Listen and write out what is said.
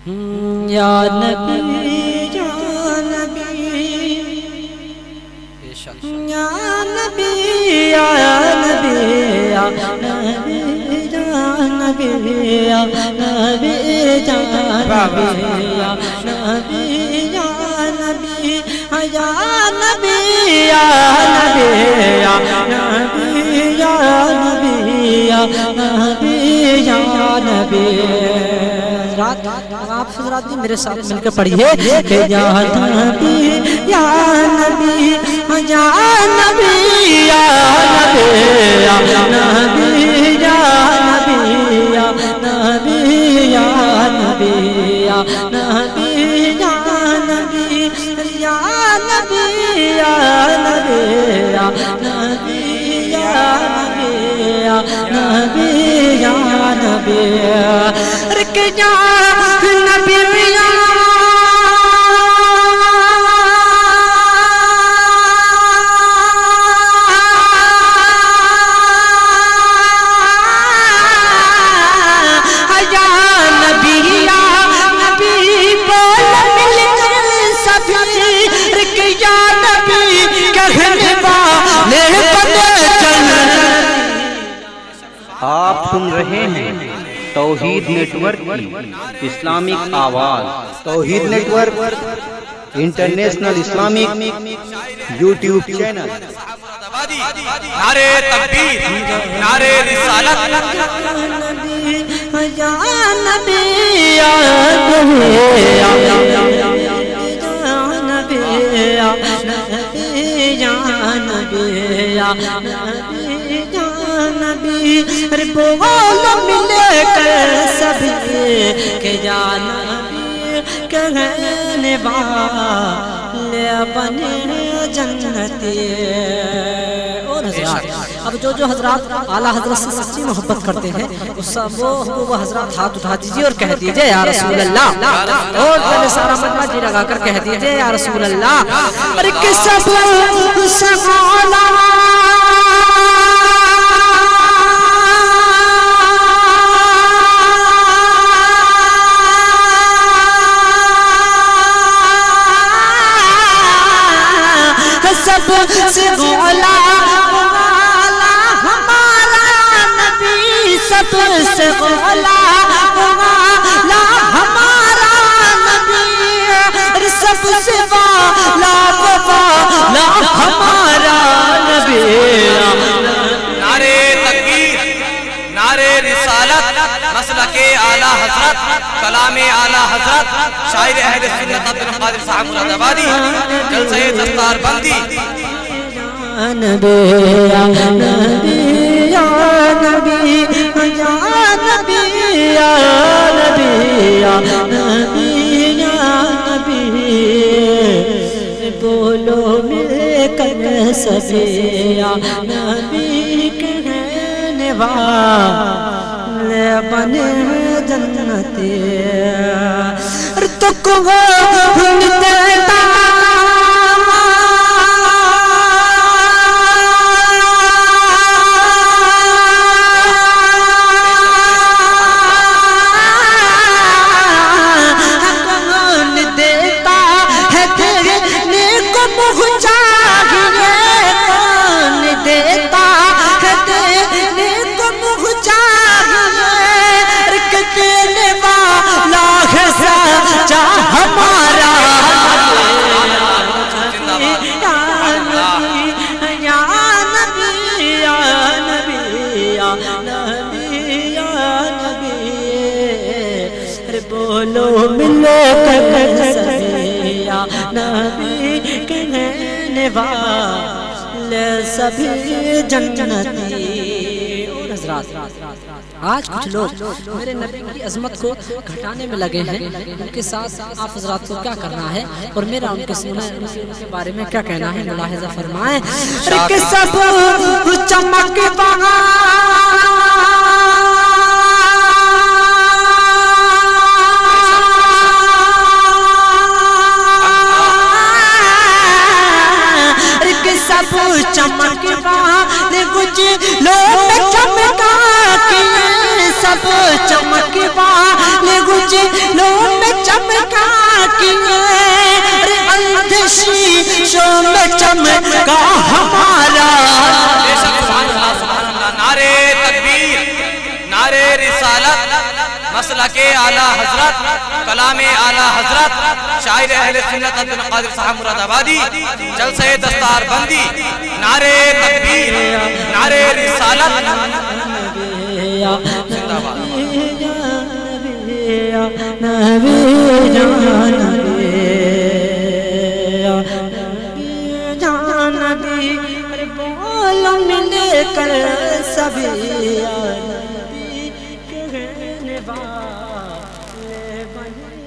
یا نبی یا نبی یا نبی یا نبی یا نبی یا نبی یا نبی یا نبی یا نبی یا نبی یا نبی یا نبی یا نبی یا نبی یا نبی یا نبی رات آپ حضرات بھی میرے ساتھ مل کے پڑھیے کہ یا نبی یا نبی یا نبی یا نبی یا نبی یا نبی یا نبی یا نبی یا نبی یا نبی یا نبی یا نبی یا نبی یا نبی یا نبی یا نبی رک جا نبی یا آپ سن رہے ہیں توحید نیٹ ورک کی اسلامک آواز۔ Tauheed network international Islamic YouTube channel. نعرے تکبیر، نعرے رسالت۔ یا نبی یا نبی یا نبی یا نبی یا نبی یا نبی یا نبی ارے بولو ملے کر سبھی کہ یا نبی کہنے والے بنے جنتی۔ اور حضرات اب جو حضرات اعلیٰ حضرت سے سچی محبت کرتے ہیں وہ حضرات ہاتھ اٹھا دیجیے اور کہہ دیجیے یا رسول اللہ، اور پہلے سارا مجمع جی لگا کر کہہ دیجیے یا رسول اللہ۔ اور کس سب سگالا سب سے غلا ہمارا نبی، سب سے غلا ہمارا نبی، سب سے غلا ہمارا نبی۔ نعرے تکبیر، نعرے رسالت، مسلک اعلیٰ حضرت، کلام اعلیٰ حضرت، شاعر اہل سنت عبد القادر صاحب مراد آبادی، جلسہ دستار بندی۔ یا نبی یا نبی یا نبی یا نبی یا نبی یا نبی یا نبی بولو مل کر سبھی یا نبی کہنے والے بنے جنتی۔ تک دیتا بولو ملو کر سبھی یا نبی کہنے والے سبھی جنتی۔ اور حضرات آج کچھ لوگ میرے نبی کی عظمت کو گھٹانے میں لگے ہیں، ان کے ساتھ آپ حضرات کو کیا کرنا ہے اور میرا ان کے بارے میں کیا کہنا ہے ملاحظہ فرمائیں۔ کہ سب چمک سب چمک والے کچھ لوگ چمکا کے، سب چمک والے کچھ لوگ چمکا کیے اندھے شیشوں میں چمکا ہمارا بے شک سبحان اللہ سبحان اللہ نعرے تکبیر نعرے رسالت مسلک اعلی حضرت کلام اعلی حضرت شاعر اہل سنت عبد القادر صاحب مراد آبادی جلسہ دستار بندی نعرے تکبیر نعرے رسالت زندہ باد نبی جان نبی بولو مل کر سبھی نبی کہنے والے بن